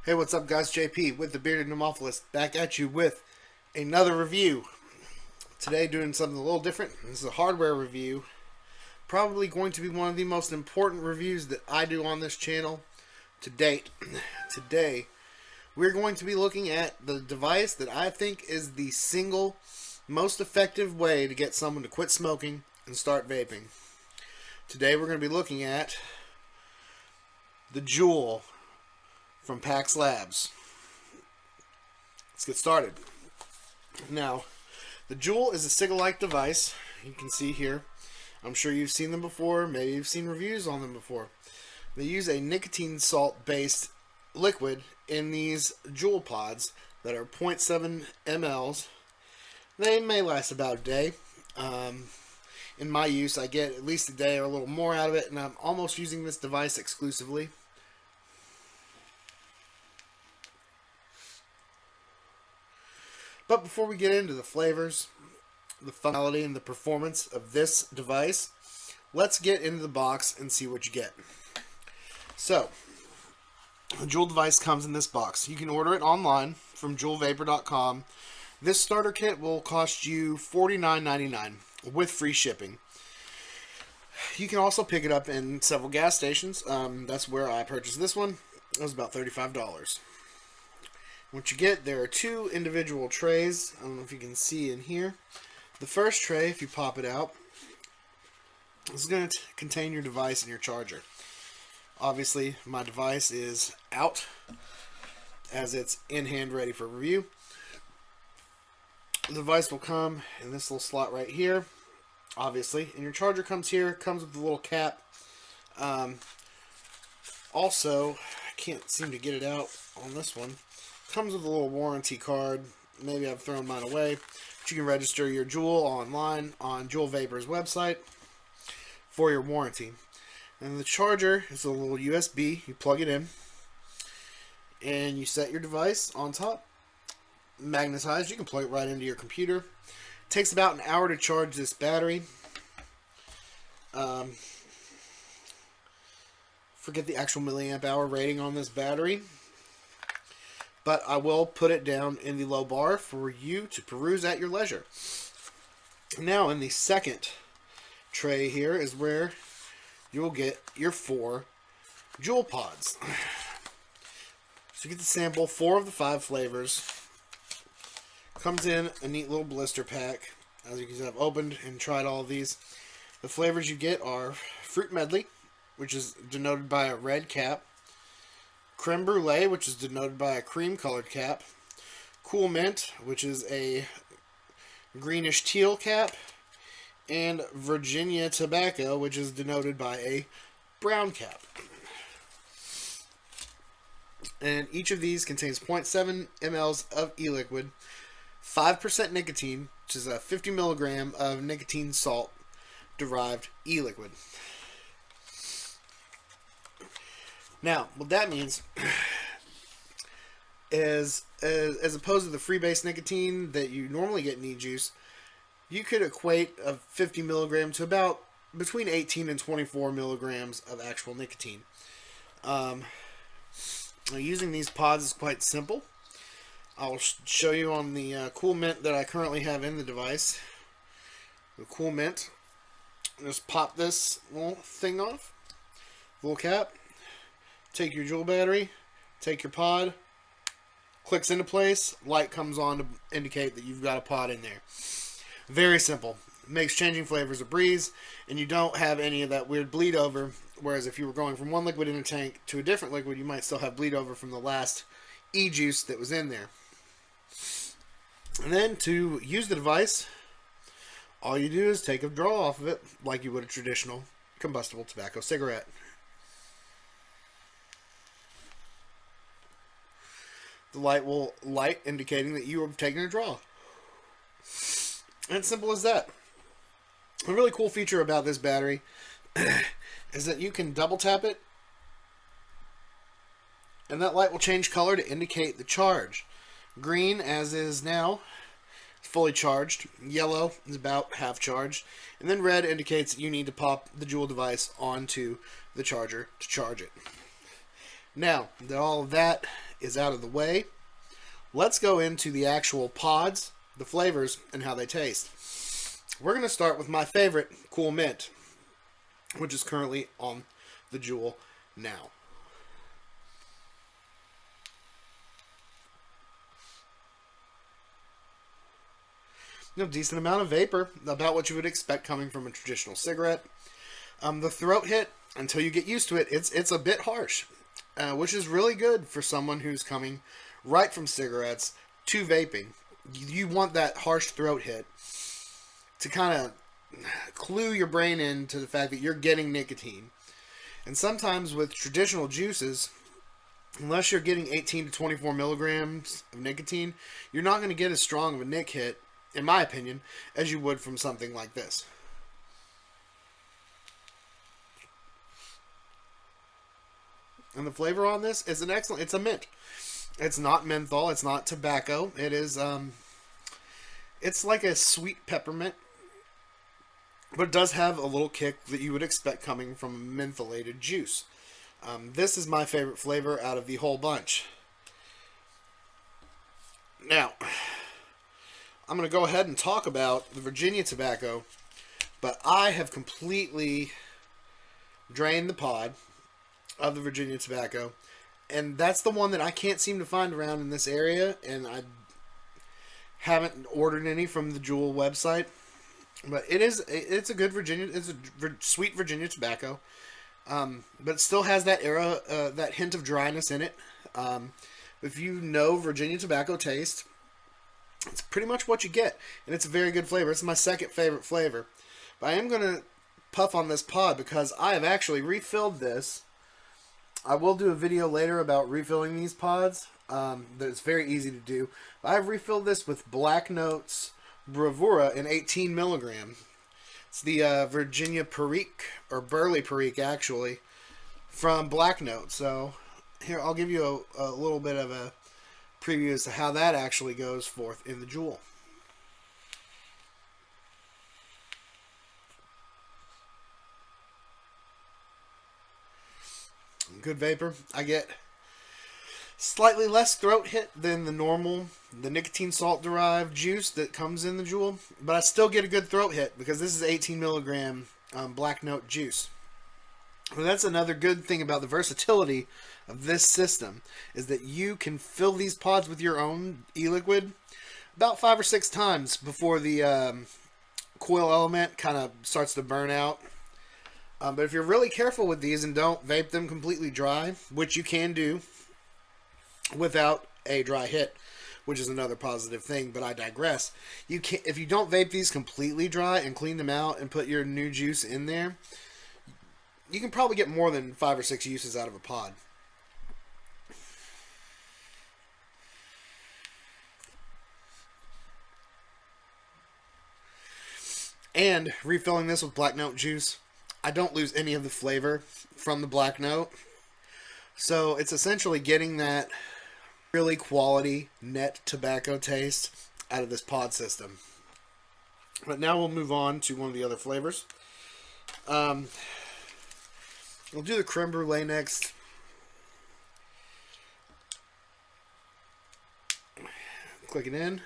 Hey, what's up, guys? JP with the Bearded Pneumophilis back at you with another review. Today, doing something a little different. This is a hardware review. Probably going to be one of the most important reviews that I do on this channel to date. Today, we're going to be looking at the device that I think is the single most effective way to get someone to quit smoking and start vaping. Today, we're going to be looking at the Juul from Pax Labs. Let's get started. Now, the Juul is a cigalike device. You can see here. I'm sure you've seen them before. Maybe you've seen reviews on them before. They use a nicotine salt-based liquid in these Juul pods that are 0.7 mLs. They may last about a day. In my use, I get at least a day or a little more out of it, and I'm almost using this device exclusively. But before we get into the flavors, the functionality, and the performance of this device, let's get into the box and see what you get. So, the Juul device comes in this box. You can order it online from JuulVapor.com. This starter kit will cost you $49.99 with free shipping. You can also pick it up in several gas stations. That's where I purchased this one. It was about $35. What you get, there are two individual trays. I don't know if you can see in here. The first tray, if you pop it out, is going to contain your device and your charger. Obviously, my device is out as it's in hand ready for review. The device will come in this little slot right here, obviously, and your charger comes here. Comes with a little cap. Also, I can't seem to get it out on this one. Comes with a little warranty card. Maybe I've thrown mine away. But you can register your Juul online on Juul Vapor's website for your warranty. And the charger is a little USB. You plug it in. And you set your device on top. Magnetized. You can plug it right into your computer. It takes about an hour to charge this battery. Forget the actual milliamp hour rating on this battery. But I will put it down in the low bar for you to peruse at your leisure. Now, in the second tray here is where you will get your 4 Juul pods. So you get the sample, 4 of the 5 flavors. Comes in a neat little blister pack. As you can see, I've opened and tried all of these. The flavors you get are Fruit Medley, which is denoted by a red cap. Creme Brulee, which is denoted by a cream-colored cap. Cool Mint, which is a greenish teal cap. And Virginia Tobacco, which is denoted by a brown cap. And each of these contains 0.7 mLs of eliquid, 5% nicotine, which is a 50 milligram of nicotine salt-derived eliquid. Now, what that means is, as opposed to the free-base nicotine that you normally get in e-juice, you could equate a 50 milligram to about between 18 and 24 milligrams of actual nicotine. Using these pods is quite simple. I'll show you on the Cool Mint that I currently have in the device. The Cool Mint. Just pop this little thing off. Little cap. Take your Juul battery, take your pod, clicks into place, light comes on to indicate that you've got a pod in there. Very simple. Makes changing flavors a breeze, and you don't have any of that weird bleed over, whereas if you were going from one liquid in a tank to a different liquid, you might still have bleed over from the last e-juice that was in there. And then to use the device, all you do is take a draw off of it like you would a traditional combustible tobacco cigarette. The light will light, indicating that you are taking a draw. And it's simple as that. A really cool feature about this battery is that you can double tap it, and that light will change color to indicate the charge. Green, as is now, is fully charged. Yellow is about half charged. And then red indicates that you need to pop the Juul device onto the charger to charge it. Now that all of that is out of the way, let's go into the actual pods, the flavors, and how they taste. We're going to start with my favorite, Cool Mint, which is currently on the Juul now. Decent amount of vapor, about what you would expect coming from a traditional cigarette. The throat hit, until you get used to it, it's a bit harsh, which is really good for someone who's coming right from cigarettes to vaping. You want that harsh throat hit to kind of clue your brain into the fact that you're getting nicotine. And sometimes with traditional juices, unless you're getting 18 to 24 milligrams of nicotine, you're not going to get as strong of a nic hit, in my opinion, as you would from something like this. And the flavor on this is an excellent, it's a mint. It's not menthol, it's not tobacco. It is, it's like a sweet peppermint, but it does have a little kick that you would expect coming from a mentholated juice. This is my favorite flavor out of the whole bunch. Now, I'm going to go ahead and talk about the Virginia tobacco, but I have completely drained the pod of the Virginia tobacco, and that's the one that I can't seem to find around in this area, and I haven't ordered any from the Juul website, but it's a good Virginia, it's a sweet Virginia tobacco, but it still has that that hint of dryness in it. If you know Virginia tobacco taste, it's pretty much what you get, and it's a very good flavor. It's my second favorite flavor, but I am going to puff on this pod because I have actually refilled this. I will do a video later about refilling these pods. That's very easy to do. I've refilled this with Black Notes Bravura in 18 milligram. It's the Virginia Perique, or Burley Perique actually, from Black Note. So here, I'll give you a little bit of a preview as to how that actually goes forth in the Juul. Good vapor. I get slightly less throat hit than the nicotine salt derived juice that comes in the Juul, but I still get a good throat hit because this is 18 milligram Black Note juice. And that's another good thing about the versatility of this system, is that you can fill these pods with your own eliquid about 5 or 6 times before the coil element kind of starts to burn out. But if you're really careful with these and don't vape them completely dry, which you can do without a dry hit, which is another positive thing, but I digress. You can, if you don't vape these completely dry and clean them out and put your new juice in there, you can probably get more than 5 or 6 uses out of a pod. And refilling this with Black Note juice, I don't lose any of the flavor from the Black Note. So it's essentially getting that really quality net tobacco taste out of this pod system. But now we'll move on to one of the other flavors. We'll do the creme brulee next. Click it in.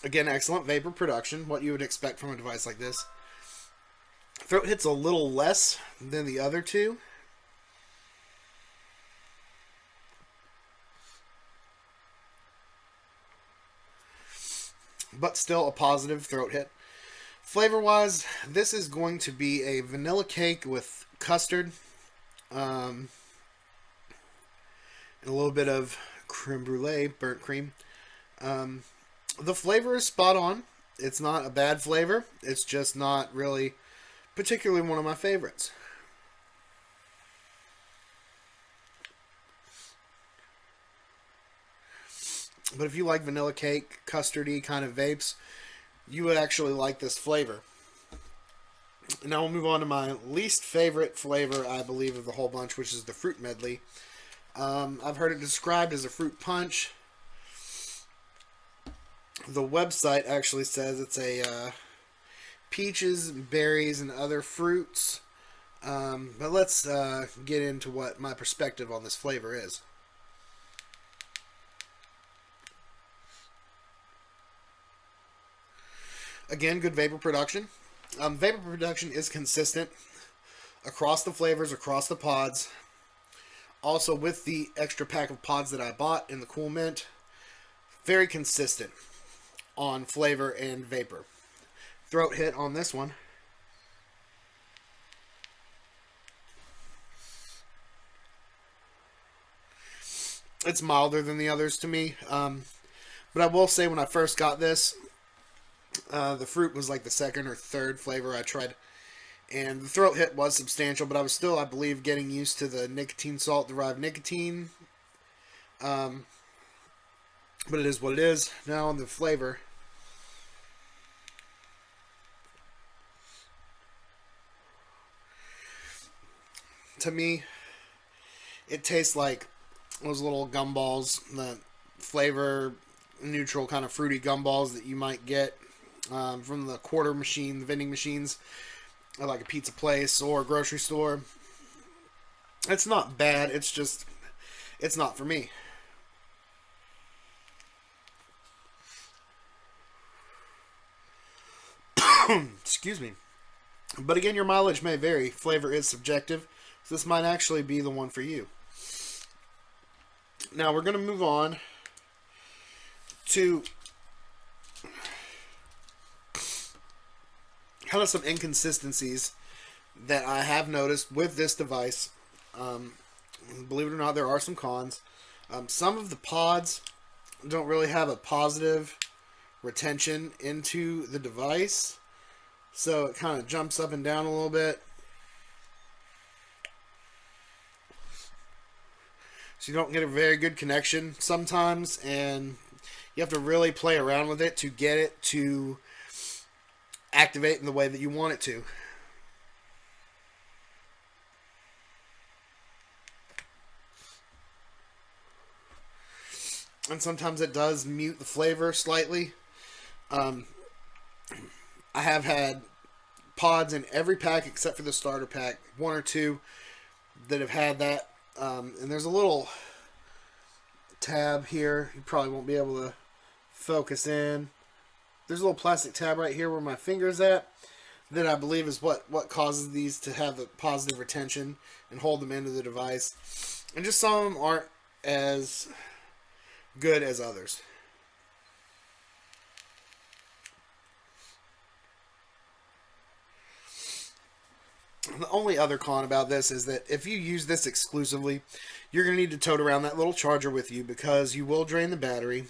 Again, excellent vapor production, what you would expect from a device like this. Throat hit's a little less than the other two. But still a positive throat hit. Flavor-wise, this is going to be a vanilla cake with custard. And a little bit of creme brulee, burnt cream. The flavor is spot on. It's not a bad flavor. It's just not really particularly one of my favorites. But if you like vanilla cake, custardy kind of vapes, you would actually like this flavor. Now we'll move on to my least favorite flavor, I believe, of the whole bunch, which is the fruit medley. I've heard it described as a fruit punch. The website actually says it's a peaches, berries, and other fruits. But let's get into what my perspective on this flavor is. Again, good vapor production. Vapor production is consistent across the flavors, across the pods. Also, with the extra pack of pods that I bought in the Cool Mint, very consistent on flavor and vapor. Throat hit on this one. It's milder than the others to me. But I will say when I first got this, the fruit was like the second or third flavor I tried. And the throat hit was substantial, but I was still, I believe, getting used to the nicotine salt-derived nicotine. But it is what it is. Now on the flavor. To me, it tastes like those little gumballs, the flavor neutral kind of fruity gumballs that you might get from the quarter machine, the vending machines, at like a pizza place or a grocery store. It's not bad. It's just, it's not for me. Excuse me. But again, your mileage may vary. Flavor is subjective. So this might actually be the one for you. Now we're going to move on to kind of some inconsistencies that I have noticed with this device. Believe it or not, there are some cons. Some of the pods don't really have a positive retention into the device, so it kind of jumps up and down a little bit. So you don't get a very good connection sometimes, and you have to really play around with it to get it to activate in the way that you want it to. And sometimes it does mute the flavor slightly. I have had pods in every pack except for the starter pack, one or two that have had that. And there's a little tab here. You probably won't be able to focus in. There's a little plastic tab right here where my finger's at that I believe is what causes these to have the positive retention and hold them into the device. And just some of them aren't as good as others. The only other con about this is that if you use this exclusively, you're going to need to tote around that little charger with you because you will drain the battery.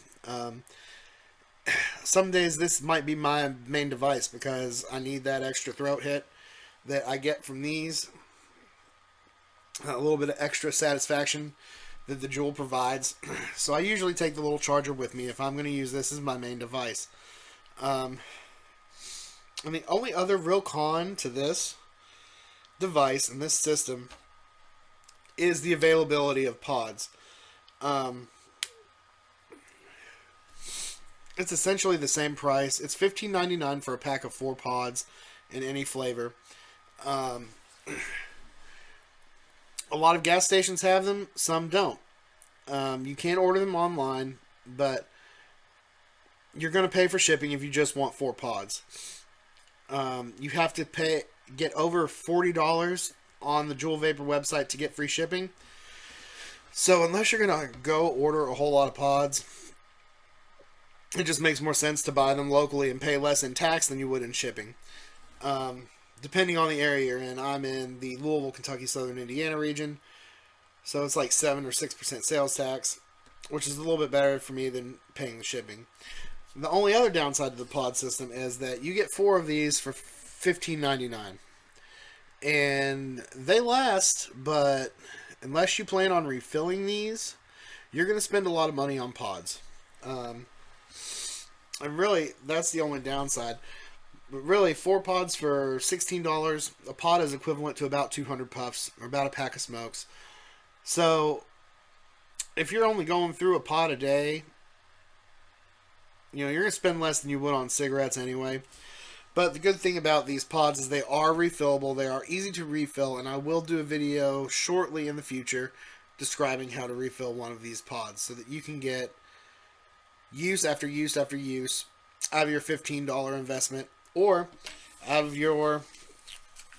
Some days this might be my main device because I need that extra throat hit that I get from these. A little bit of extra satisfaction that the Juul provides. So I usually take the little charger with me if I'm going to use this as my main device. And the only other real con to this device and this system is the availability of pods. It's essentially the same price. It's $15.99 for a pack of 4 pods in any flavor. A lot of gas stations have them, some don't. You can order them online, but you're going to pay for shipping if you just want 4 pods. You have to get over $40 on the Juul Vapor website to get free shipping. So unless you're going to go order a whole lot of pods, it just makes more sense to buy them locally and pay less in tax than you would in shipping. Depending on the area you're in, I'm in the Louisville, Kentucky, Southern Indiana region. So it's like 7 or 6% sales tax, which is a little bit better for me than paying the shipping. The only other downside to the pod system is that you get 4 of these for $15.99. And they last, but unless you plan on refilling these, you're going to spend a lot of money on pods. And really, that's the only downside. But really, 4 pods for $16, a pod is equivalent to about 200 puffs, or about a pack of smokes. So, if you're only going through a pod a day, you're going to spend less than you would on cigarettes anyway. But the good thing about these pods is they are refillable, they are easy to refill, and I will do a video shortly in the future describing how to refill one of these pods so that you can get use after use after use out of your $15 investment, or out of your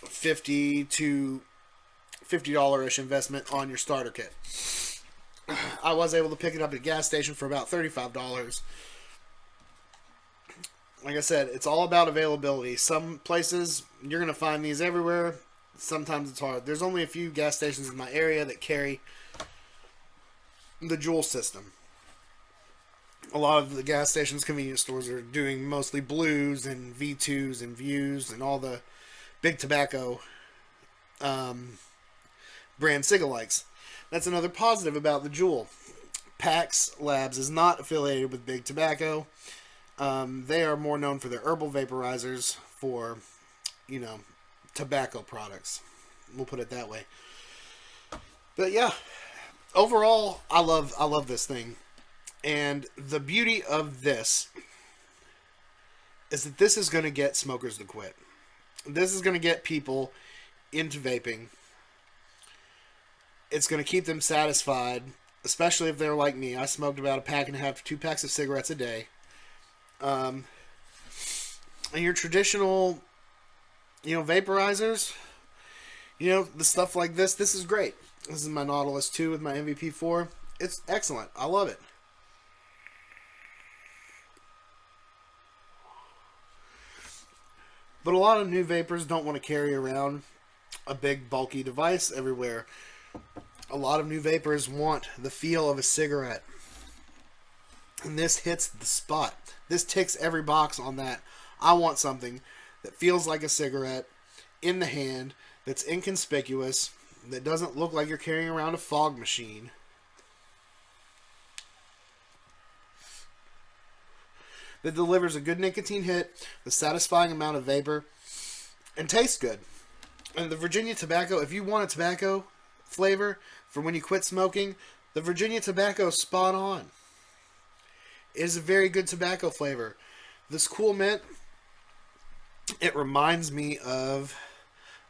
$50 to $50-ish investment on your starter kit. I was able to pick it up at a gas station for about $35. Like I said, it's all about availability. Some places you're going to find these everywhere. Sometimes it's hard. There's only a few gas stations in my area that carry the Juul system. A lot of the gas stations, convenience stores are doing mostly blues and V2s and views and all the big tobacco brand cigalikes. That's another positive about the Juul. Pax Labs is not affiliated with Big Tobacco. They are more known for their herbal vaporizers for, tobacco products. We'll put it that way. But yeah, overall, I love this thing. And the beauty of this is that this is going to get smokers to quit. This is going to get people into vaping. It's going to keep them satisfied, especially if they're like me. I smoked about a pack and a half to 2 packs of cigarettes a day. And your traditional, vaporizers, the stuff like this is great. This is my Nautilus 2 with my MVP4. It's excellent. I love it. But a lot of new vapors don't want to carry around a big bulky device everywhere. A lot of new vapors want the feel of a cigarette. And this hits the spot. This ticks every box on that. I want something that feels like a cigarette in the hand, that's inconspicuous, that doesn't look like you're carrying around a fog machine. That delivers a good nicotine hit, a satisfying amount of vapor, and tastes good. And the Virginia Tobacco, if you want a tobacco flavor for when you quit smoking, the Virginia Tobacco is spot on. It is a very good tobacco flavor. This cool mint, it reminds me of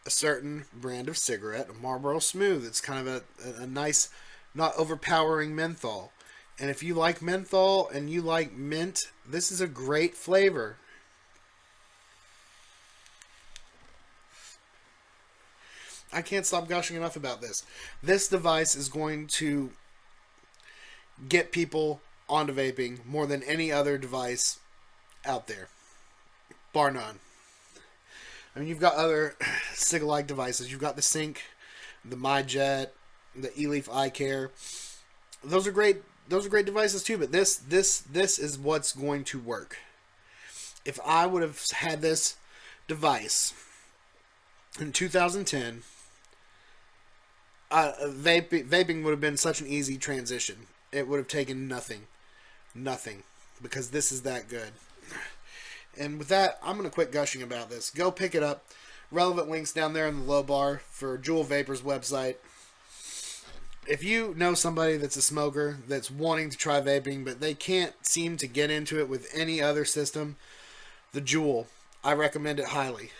a certain brand of cigarette, a Marlboro Smooth. It's kind of a nice, not overpowering menthol. And if you like menthol and you like mint, this is a great flavor. I can't stop gushing enough about this. This device is going to get people onto vaping more than any other device out there, bar none. I mean, you've got other cigalike devices. You've got the Sync, the MyJet, the eLeaf iCare. Those are great. Those are great devices too. But this is what's going to work. If I would have had this device in 2010, vaping would have been such an easy transition. It would have taken nothing, because this is that good. And with that, I'm going to quit gushing about this. Go pick it up. Relevant links down there in the low bar for Juul Vapor's website. If you know somebody that's a smoker that's wanting to try vaping, but they can't seem to get into it with any other system, the Juul, I recommend it highly.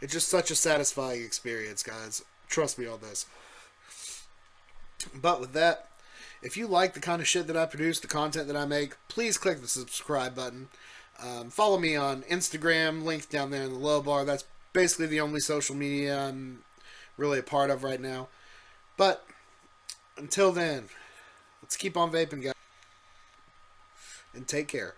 It's just such a satisfying experience, guys. Trust me on this. But with that, if you like the kind of shit that I produce, the content that I make, please click the subscribe button. Follow me on Instagram, linked down there in the low bar. That's basically the only social media I'm really a part of right now. But until then, let's keep on vaping, guys. And take care.